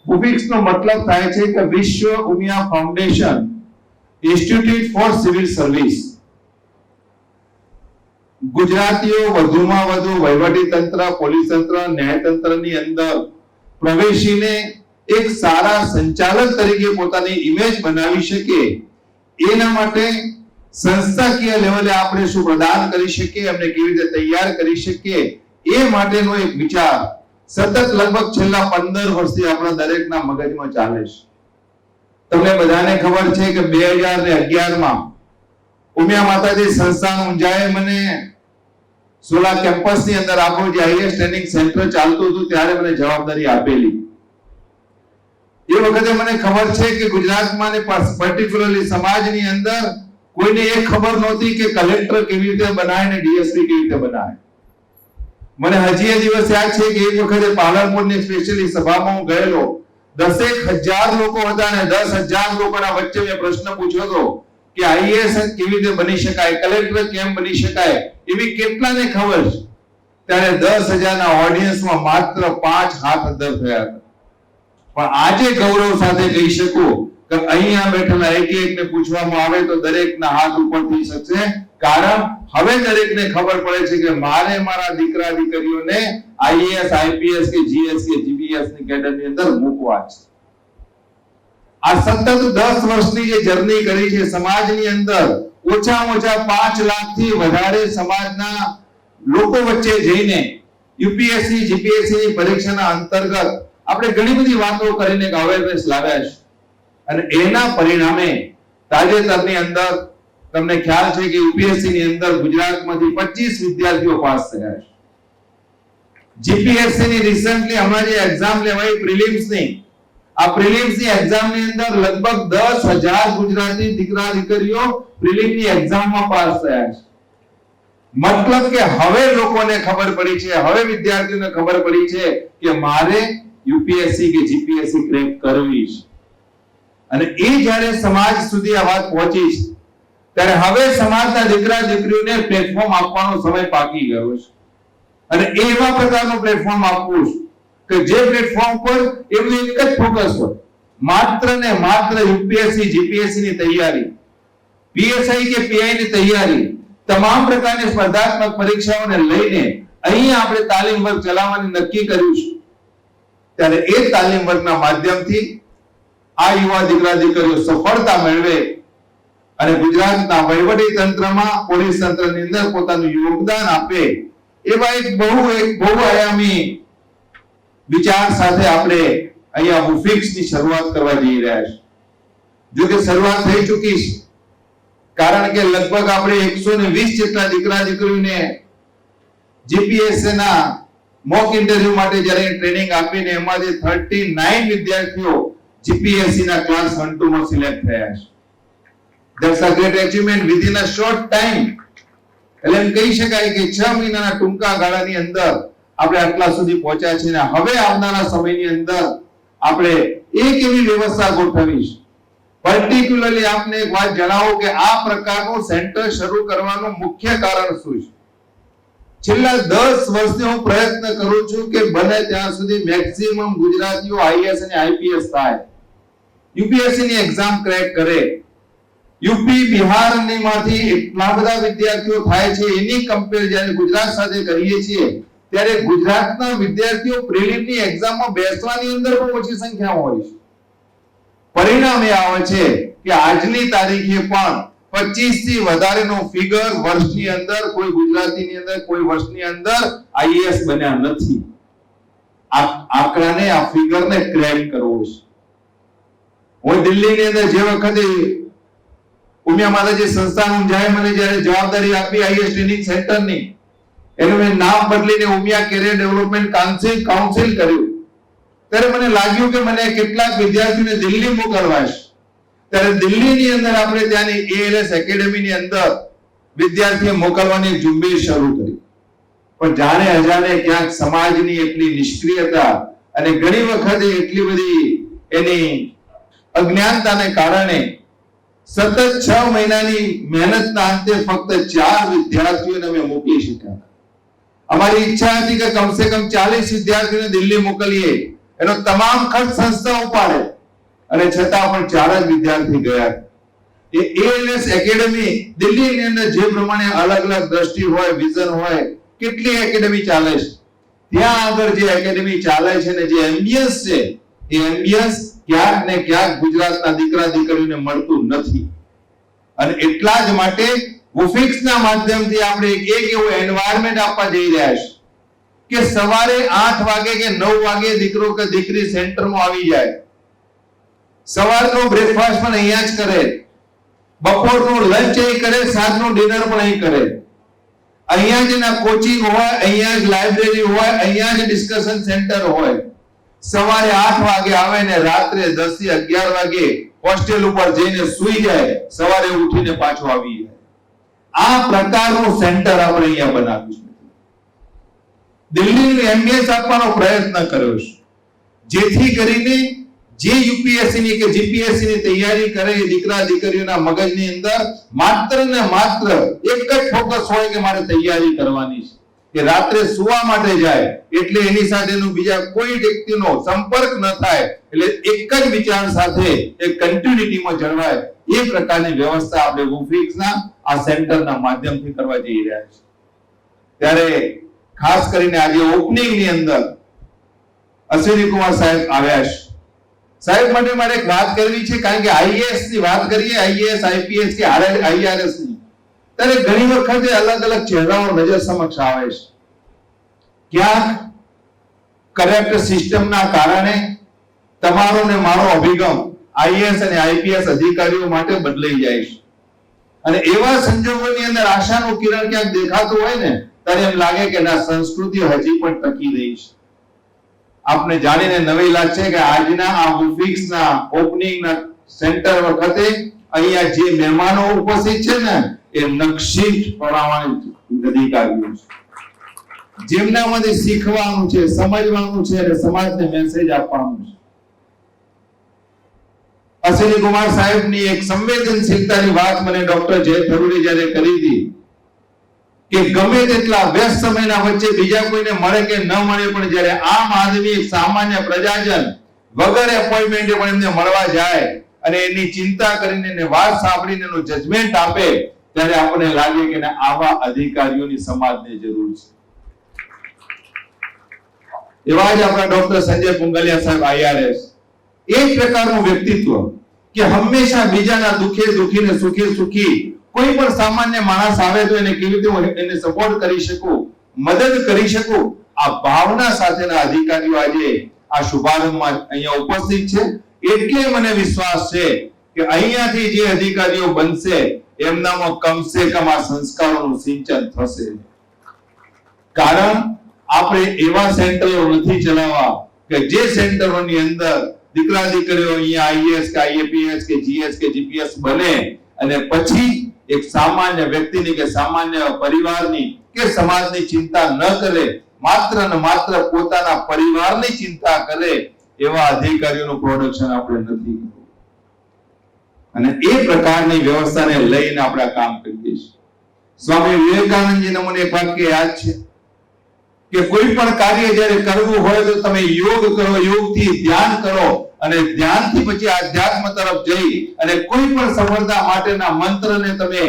UFIX નો મતલબ થાય છે કે Vishwa Umiya Foundation Institute for Civil Service. ગુજરાતીઓ વધુમાં વધુ વહીવટી તંત્ર, પોલીસ તંત્ર, ન્યાય તંત્રની અંદર પ્રવેશીને એક સારા સંચાલક તરીકે પોતાની ઇમેજ બનાવી શકે, એના માટે સંસ્થાકીય લેવલે આપણે શું પ્રદાન કરી શકીએ, એમને કેવી રીતે તૈયાર કરી શકીએ, એ માટેનો એક વિચાર સતત લગભગ છેલ્લા 15 વર્ષથી આપણા દરેકના મગજમાં ચાલે છે. તમને બધાને ખબર છે કે 2011 માં ઉમિયા માતાજી સંસ્થાન ઊંઝાએ મને સોલા કેમ્પસની અંદર આપણું જે આઈએએસ ટ્રેનિંગ સેન્ટર ચાલતું હતું ત્યારે મને જવાબદારી આપેલી. એ વખતે મને ખબર છે કે ગુજરાતમાં ને પર્ટિક્યુલરલી સમાજની અંદર કોઈને એ ખબર નહોતી કે કલેક્ટર કેવી રીતે બનાય ને ડીએસપી કેવી રીતે બનાય. મને હજી એ દિવસ યાદ છે કે એક વખતે પાલનપુરની સ્પેશિયલી સભામાં હું ગયેલો. 10,000 લોકો હતા અને 10,000 લોકોના વચ્ચે મેં પ્રશ્ન પૂછ્યો હતો કે આઈએએસ કેવી રીતે બની શકાય, કલેક્ટર કેમ બની શકાય, એવી કેટલાને ખબર છે. ત્યારે 10,000 ના ઓડિયન્સમાં માત્ર 5 હાથ અંદર થયા હતા. પણ આજે ગૌરવ સાથે કહી શકું કે અહીંયા બેઠેલા એક એકને પૂછવામાં આવે તો દરેકના હાથ ઉપર થઈ શકશે, કારણ હવે દરેકને ખબર પડે છે કે મારે મારા દીકરા દીકરીઓને આઈએએસ, આઈપીએસ કે જીએસ કે જીબીએસ ની કેડરની અંદર મૂકવા છે. આ સતત 10 વર્ષની જે જર્ની કરી છે સમાજની અંદર, ઓછામાં ઓછા 5 લાખથી વધારે સમાજના લોકો વચ્ચે જઈને યુપીએસસી, જીપીએસસી ની પરીક્ષાના અંતર્ગત આપણે ઘણી બધી વાતો કરીને એક અવેરનેસ લાવ્યા છે. અને એના પરિણામે તાજેતરની અંદર તમને ખ્યાલ છે કે યુપીએસસી ની અંદર ગુજરાતમાંથી 25 વિદ્યાર્થીઓ પાસ થયા છે. જીપીએસસી ની રિસેન્ટલી હમણાં જે એક્ઝામ લેવાઈ પ્રિલિમ્સ ની, આ પ્રિલિમ્સ ની એક્ઝામ ની અંદર લગભગ 10,000 ગુજરાતી દીકરા દીકરીઓ પ્રિલિમ ની એક્ઝામમાં પાસ થયા છે. મતલબ કે હવે લોકોને ખબર પડી છે, હવે વિદ્યાર્થીઓને ખબર પડી છે કે મારે યુપીએસસી કે જીપીએસસી ક્રેક કરવી છે. અને એ જ્યારે સમાજ સુધી આ વાત પહોંચી છે ત્યારે હવે સમાજના દીકરા દીકરીઓને પ્લેટફોર્મ આપવાનો સમય પાકી ગયો છે. અને એવા પ્રકારનું પ્લેટફોર્મ આપવું છે કે જે પ્લેટફોર્મ પર એનું એક જ ફોકસ હોય, માત્ર ને માત્ર યુપીએસસી, જીપીએસસી ની તૈયારી, પીએસઆઈ કે પીઆઈ ની તૈયારી, તમામ પ્રકારની સ્પર્ધાત્મક પરીક્ષાઓને લઈને અહીંયા આપણે તાલીમ વર્ગ ચલાવવાની નક્કી કર્યું છે. ત્યારે એ તાલીમ વર્ગના માધ્યમથી આ યુવા દીકરા દીકરીઓ સફળતા મેળવે અને ગુજરાતના વહીવટી તંત્રમાં, પોલીસ તંત્રની અંદર પોતાનું યોગદાન આપે, એવા એક બહુઆયામી વિચાર સાથે આપણે અહીંયા UFIX ની શરૂઆત કરવા જઈ રહ્યા છે. જો કે શરૂઆત થઈ ચૂકી છે, કારણ કે લગભગ આપણે 120 જેટલા દીકરા દીકરીઓને જીપીએસસી ના મોક ઇન્ટરવ્યુ માટે જ્યારે ટ્રેનિંગ આપીને એમાંથી 39 વિદ્યાર્થીઓ જીપીએસસી ના ક્લાસ 1 2 માં સિલેક્ટ થયા છે. That's a great achievement within a short time. એટલે એમ કહી શકાય કે 6 મહિનાના ટૂંકા ગાળાની અંદર આપણે આટલા સુધી પહોંચ્યા છે. અને હવે આવનારા સમયની અંદર આપણે એક એવી વ્યવસ્થા ગોઠવી છે. પર્ટિક્યુલરલી આપને એક વાત જણાવો કે આ પ્રકારનું સેન્ટર શરૂ કરવાનું મુખ્ય કારણ શું છે. છેલ્લા 10 વર્ષથી હું પ્રયત્ન કરું છું કે બને ત્યાં સુધી મેક્સિમમ ગુજરાતીઓ આઈએએસ અને આઈપીએસ થાય, યુપીએસસી ની એક્ઝામ ક્રેક કરે. યુપી, બિહાર ની માંથી એટલા બધા વિદ્યાર્થીઓ થાય છે, એની કમ્પેર જ્યારે ગુજરાત સાથે કરીએ છીએ ત્યારે ગુજરાતના વિદ્યાર્થીઓ પ્રિલિમ ની એક્ઝામમાં બેસવાની અંદર બહુ ઓછી સંખ્યામાં હોય છે. પરિણામ એ આવે છે કે આજની તારીખે પણ 25 થી વધારેનો ફિગર વર્ષની અંદર કોઈ ગુજરાતીની અંદર કોઈ વર્ષની અંદર આઈએએસ બન્યા નથી. આ આંકડાને, આ ફિગરને ક્રેક કરવો છે. હું દિલ્હીની અંદર જે વખતે ઉમિયા માતાજી સંસ્થાન ઊંઝાએ મને જ્યારે જવાબદારી આપી આઈએએસ ટ્રેનિંગ સેન્ટરની, એનું મેં નામ બદલીને ઉમિયા કેરિયર ડેવલપમેન્ટ કાઉન્સિલ કર્યું. ત્યારે મને લાગ્યું કે મને કેટલાક વિદ્યાર્થીઓને દિલ્હી મોકલવા છે. ત્યારે દિલ્હીની અંદર આપણે ત્યાંની એએલએસ એકેડેમીની અંદર વિદ્યાર્થીઓ મોકલવાની ઝુંબેશ શરૂ કરી. પણ જાણે અજાણે ક્યાંક સમાજની એટલી નિષ્ક્રિયતા અને ઘણી વખત એટલી બધી એની અજ્ઞાનતાને કારણે સતત 6 મહિનાની મહેનતના અંતે ફક્ત 4 વિદ્યાર્થીઓને અમે મોકલી શક્યા. અમારી ઈચ્છા હતી કે કમસે કમ 40 વિદ્યાર્થીઓને દિલ્હી મોકલીએ એનો તમામ ખર્ચ સંસ્થા ઉપાડે, અને છતાં પણ 4 જ વિદ્યાર્થી ગયા. એ ALS એકેડેમી દિલ્હીની અંદર જે પ્રમાણે અલગ અલગ દ્રષ્ટિ હોય, વિઝન હોય, કેટલી એકેડેમી ચાલે છે, ત્યાં આગળ જે એકેડેમી ચાલે છે ને જે એમ્બિયન્સ છે, એ એમ્બિયન્સ ક્યાંક ને ક્યાંક ગુજરાતના દીકરા દીકરીઓને મળતું નથી. અને એટલા જ માટે વુફિક્સના માધ્યમથી આપણે એક એવું એન્વાયરમેન્ટ આપવા જઈ રહ્યા છે કે સવારે 8 વાગે કે 9 વાગે દીકરો કે દીકરી સેન્ટરમાં આવી જાય, સવારનો બ્રેકફાસ્ટ પણ અહીંયા જ કરે, બપોરનું લંચ અહીં કરે, સાંજનું ડિનર પણ અહીં કરે. અહીંયા જ એના કોચિંગ હોય, અહીંયા જ લાઇબ્રેરી હોય, અહીંયા જ ડિસ્કશન સેન્ટર હોય. સવારે 8 વાગે આવે ને રાત્રે 10 થી 11 વાગે હોસ્ટેલ ઉપર જઈને સૂઈ જાય, સવારે ઉઠીને પાછો આવી જાય. આ પ્રકારનું સેન્ટર આપણે અહીંયા બનાવ્યું છે. દિલ્હીની એમ્બિયન્સ આપવાનો પ્રયત્ન કર્યો છે, જેથી કરીને જે યુપીએસસી ની કે જીપીએસસી ની તૈયારી કરે એ દીકરા દીકરીઓના મગજની અંદર માત્ર ને માત્ર એક જ ફોકસ હોય કે મારે તૈયારી કરવાની છે, કે રાત્રે સુવા માટે જાય એટલે એની સાથેનો બીજા કોઈ વ્યક્તિનો સંપર્ક ન થાય, એટલે એક જ વિચાર સાથે એક કન્ટિન્યુટીમાં જળવાય, એ પ્રકારની વ્યવસ્થા આપણે વુફિક્સના આ સેન્ટરના માધ્યમથી કરવા જઈ રહ્યા છીએ. ત્યારે ખાસ કરીને આજે ઓપનિંગની અંદર અશ્વિની કુમાર સાહેબ આવ્યા છે. સાહેબ માટે મારે એક વાત કરવી છે, કારણ કે આઈએએસ ની વાત કરીએ, આઈએએસ આઈપીએસ કે આઈઆરએસ ની, ત્યારે ઘણી વખત અલગ અલગ ચહેરાઓ નજર સમક્ષ આવે છે. ક્યાંક કરેક્ટ સિસ્ટમના કારણે તમારો ને મારો અભિગમ આઈએએસ અને આઈપીએસ અધિકારીઓ માટે બદલાઈ જાય છે, અને એવા સંજોગોની અંદર આશાનું કિરણ ક્યાંક દેખાતું હોય ને ત્યારે એમ લાગે કે ના, સંસ્કૃતિ હજી પણ ટકી રહી છે. આપને જાણીને નવાઈ લાગશે કે આજના આ વુફિક્સના ઓપનિંગના સેન્ટર વખતે અહીંયા જે મહેમાનો ઉપસ્થિત છે ને એ નક્ષીઠ પ્રમાણિત અધિકારીઓ છે, જેમનામાંથી શીખવાનું છે, સમજવાનું છે અને સમાજને મેસેજ આપવાનું છે. અશ્વિની કુમાર સાહેબની એક સંવેદનશીલતાની વાત મને ડોક્ટર જય થરૂરે જ્યારે કરી હતી કે ગમે તેટલા વ્યસ્ત સમયના વચ્ચે બીજા કોઈને મળે કે ન મળે, પણ જ્યારે આમ આદમી એક સામાન્ય પ્રજાજન વગર એપોઇન્ટમેન્ટે પણ એમને મળવા જાય અને એની ચિંતા કરીને એને વાત સાંભળીને એનું જજમેન્ટ આપે, ત્યારે આપણને લાગે કે આવા અધિકારીઓની સમાજને જરૂર છે. એવા જ આપણા ડોક્ટર સંજય પુંગલિયા સાહેબ આઈઆરએસ, એક પ્રકારનું વ્યક્તિત્વ કે હંમેશા બીજાના દુખે દુખી ને સુખે સુખી, કોઈ પણ સામાન્ય માણસ આવે તો એને કેવી રીતે એને સપોર્ટ કરી શકું, મદદ કરી શકું, આ ભાવના સાથેના અધિકારીઓ આજે આ શુભારંભમાં અહીંયા ઉપસ્થિત છે. એટલે મને વિશ્વાસ છે કે અહીંયાથી જે અધિકારીઓ બનશે એમનામાં કમસે કમ આ સંસ્કારોનું સિંચન થશે. કારણ આપણે એવા સેન્ટરો નથી ચલાવવા કે જે સેન્ટરોની અંદર દીકરા દીકરીઓ અહીંયા આઈએએસ કે આઈએપીએસ કે જીએસ કે જીપીએસ બને અને પછી એક સામાન્ય વ્યક્તિની કે સામાન્ય પરિવારની કે સમાજની ચિંતા ન કરે, માત્ર ને માત્ર પોતાના પરિવારની ચિંતા કરે, એવા અધિકારીઓનું પ્રોડક્શન આપણે નથી કરવું. અને એ પ્રકારની વ્યવસ્થાને લઈને આપણે કામ કરીએ છીએ. સ્વામી વિવેકાનંદજીનું મને એક વાક્ય યાદ છે કે કોઈ પણ કાર્ય જ્યારે કરવું હોય તો તમે યોગ કરો, યોગથી ધ્યાન કરો, અને ધ્યાનથી પછી આધ્યાત્મ તરફ જઈ અને કોઈ પણ સફળતા માટેના મંત્રને તમે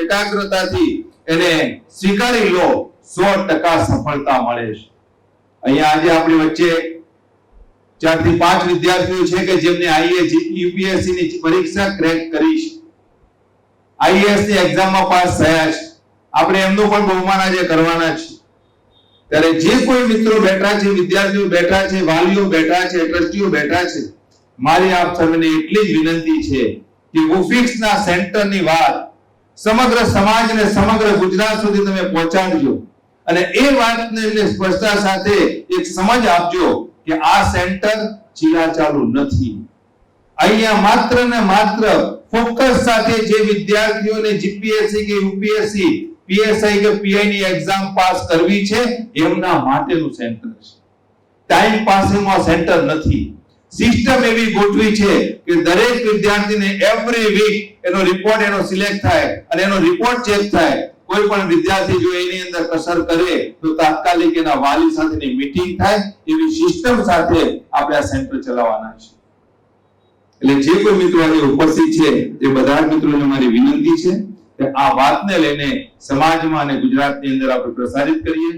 એકાગ્રતાથી એને સ્વીકારી લો, 100% સફળતા મળે છે. અહીંયા આજે આપણી વચ્ચે 4 થી 5 વિદ્યાર્થીઓ છે કે જેમને આઈએએસ યુપીએસસી ની પરીક્ષા ક્રેક કરી છે, આઈએએસ ની એક્ઝામમાં પાસ થયા છે. આપણે એમનું પણ બહુમાન આજે કરવાના છે. ત્યારે જે કોઈ મિત્રો બેઠા છે, વિદ્યાર્થીઓ બેઠા છે, વાલીઓ બેઠા છે, ટ્રસ્ટીઓ બેઠા છે, મારી આપ સૌને એટલી જ વિનંતી છે કે વુફિક્સના સેન્ટરની વાત સમગ્ર સમાજને, સમગ્ર ગુજરાત સુધી તમે પહોંચાડજો, અને એ વાતને સ્પષ્ટતા સાથે એક સમજ આપજો કે આ સેન્ટર ચીલાચાલુ નથી. અહીંયા માત્ર ને માત્ર ફોકસ સાથે જે વિદ્યાર્થીઓને જીપીએસસી કે યુપીએસસી, પીએસઆઈ કે પીઆઈ ની એક્ઝામ પાસ કરવી છે એમના માટેનું સેન્ટર છે. ટાઈમ પાસિંગમાં સેન્ટર નથી. સિસ્ટમ એવી ગોઠવી છે કે દરેક વિદ્યાર્થીને એવરી વીક એનો રિપોર્ટ એનો સિલેક્ટ થાય અને એનો રિપોર્ટ ચેક થાય. કોઈ પણ વિદ્યાર્થી જો એની અંદર કસર કરે તો તાત્કાલિક એના વાલી સાથેની મીટિંગ થાય, એવી સિસ્ટમ સાથે આપણે આ સેન્ટર ચલાવવાના છે. એટલે જે કોઈ મિત્રો આજે ઉપસ્થિત છે એ બધા જ મિત્રોને મારી વિનંતી છે કે આ વાતને લઈને સમાજમાં અને ગુજરાતની અંદર આપણે પ્રસારિત કરીએ.